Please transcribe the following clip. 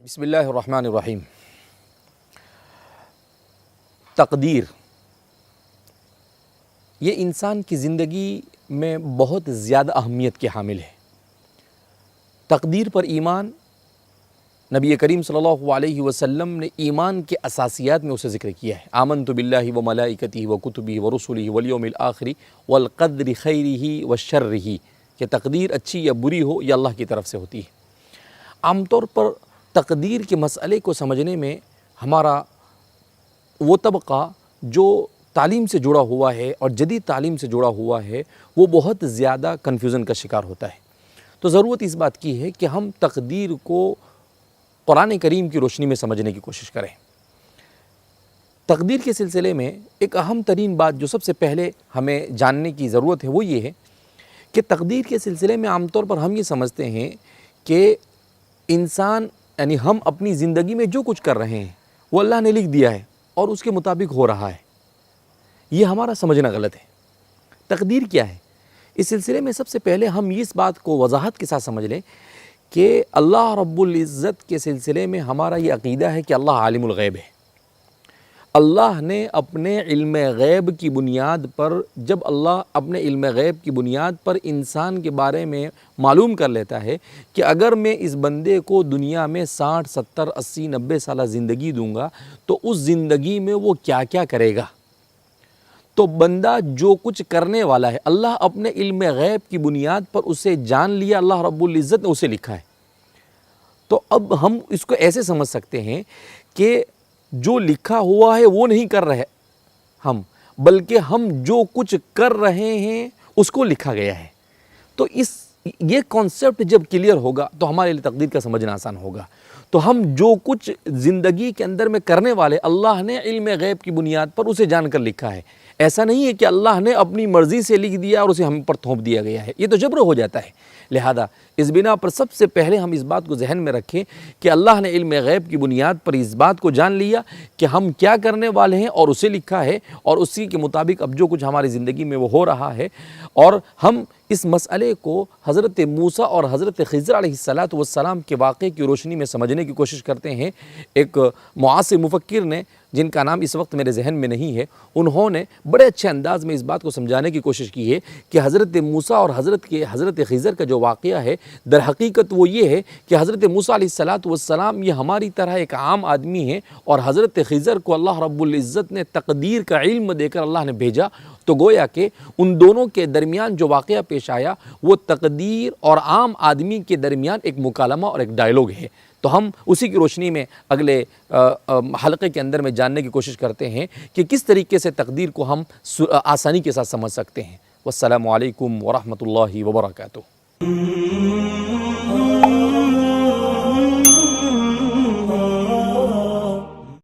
بسم اللہ الرحمن الرحیم۔ تقدیر یہ انسان کی زندگی میں بہت زیادہ اہمیت کے حامل ہے۔ تقدیر پر ایمان، نبی کریم صلی اللہ علیہ وسلم نے ایمان کے اساسیات میں اسے ذکر کیا ہے۔ آمنت باللہ و ملائکتہ و کتبہ و رسلہ والیوم الآخر والقدر خیرہ و شرہ، کہ تقدیر اچھی یا بری ہو یہ اللہ کی طرف سے ہوتی ہے۔ عام طور پر تقدیر کے مسئلے کو سمجھنے میں ہمارا وہ طبقہ جو تعلیم سے جڑا ہوا ہے اور جدید تعلیم سے جڑا ہوا ہے وہ بہت زیادہ کنفیوژن کا شکار ہوتا ہے۔ تو ضرورت اس بات کی ہے کہ ہم تقدیر کو قرآن کریم کی روشنی میں سمجھنے کی کوشش کریں۔ تقدیر کے سلسلے میں ایک اہم ترین بات جو سب سے پہلے ہمیں جاننے کی ضرورت ہے وہ یہ ہے کہ تقدیر کے سلسلے میں عام طور پر ہم یہ سمجھتے ہیں کہ انسان یعنی ہم اپنی زندگی میں جو کچھ کر رہے ہیں وہ اللہ نے لکھ دیا ہے اور اس کے مطابق ہو رہا ہے۔ یہ ہمارا سمجھنا غلط ہے۔ تقدیر کیا ہے؟ اس سلسلے میں سب سے پہلے ہم اس بات کو وضاحت کے ساتھ سمجھ لیں کہ اللہ رب العزت کے سلسلے میں ہمارا یہ عقیدہ ہے کہ اللہ عالم الغیب ہے۔ اللہ نے اپنے علم غیب کی بنیاد پر، جب اللہ اپنے علم غیب کی بنیاد پر انسان کے بارے میں معلوم کر لیتا ہے کہ اگر میں اس بندے کو دنیا میں 60 70 80 90 سالہ زندگی دوں گا تو اس زندگی میں وہ کیا کیا کرے گا، تو بندہ جو کچھ کرنے والا ہے اللہ اپنے علم غیب کی بنیاد پر اسے جان لیا، اللہ رب العزت نے اسے لکھا ہے۔ تو اب ہم اس کو ایسے سمجھ سکتے ہیں کہ جو لکھا ہوا ہے وہ نہیں کر رہے ہم، بلکہ ہم جو کچھ کر رہے ہیں اس کو لکھا گیا ہے۔ تو یہ کانسیپٹ جب کلیئر ہوگا تو ہمارے لیے تقدیر کا سمجھنا آسان ہوگا۔ تو ہم جو کچھ زندگی کے اندر میں کرنے والے اللہ نے علم غیب کی بنیاد پر اسے جان کر لکھا ہے۔ ایسا نہیں ہے کہ اللہ نے اپنی مرضی سے لکھ دیا اور اسے ہم پر تھوپ دیا گیا ہے، یہ تو جبر ہو جاتا ہے۔ لہذا اس بنا پر سب سے پہلے ہم اس بات کو ذہن میں رکھیں کہ اللہ نے علم غیب کی بنیاد پر اس بات کو جان لیا کہ ہم کیا کرنے والے ہیں اور اسے لکھا ہے، اور اسی کے مطابق اب جو کچھ ہماری زندگی میں وہ ہو رہا ہے۔ اور ہم اس مسئلے کو حضرت موسیٰ اور حضرت خضر علیہ السلام کے واقعے کی روشنی میں سمجھنے کی کوشش کرتے ہیں۔ ایک معاصر مفکر نے، جن کا نام اس وقت میرے ذہن میں نہیں ہے، انہوں نے بڑے اچھے انداز میں اس بات کو سمجھانے کی کوشش کی ہے کہ حضرت موسیٰ اور حضرت خضر کا جو واقعہ ہے در حقیقت وہ یہ ہے کہ حضرت موسیٰ علیہ السلام یہ ہماری طرح ایک عام آدمی ہے، اور حضرت خضر کو اللہ رب العزت نے تقدیر کا علم دے کر اللہ نے بھیجا۔ تو گویا کہ ان دونوں کے درمیان جو واقعہ پیش آیا وہ تقدیر اور عام آدمی کے درمیان ایک مکالمہ اور ایک ڈائیلاگ ہے۔ تو ہم اسی کی روشنی میں اگلے حلقے کے اندر میں جاننے کی کوشش کرتے ہیں کہ کس طریقے سے تقدیر کو ہم آسانی کے ساتھ سمجھ سکتے ہیں۔ والسلام علیکم ورحمۃ اللہ وبرکاتہ۔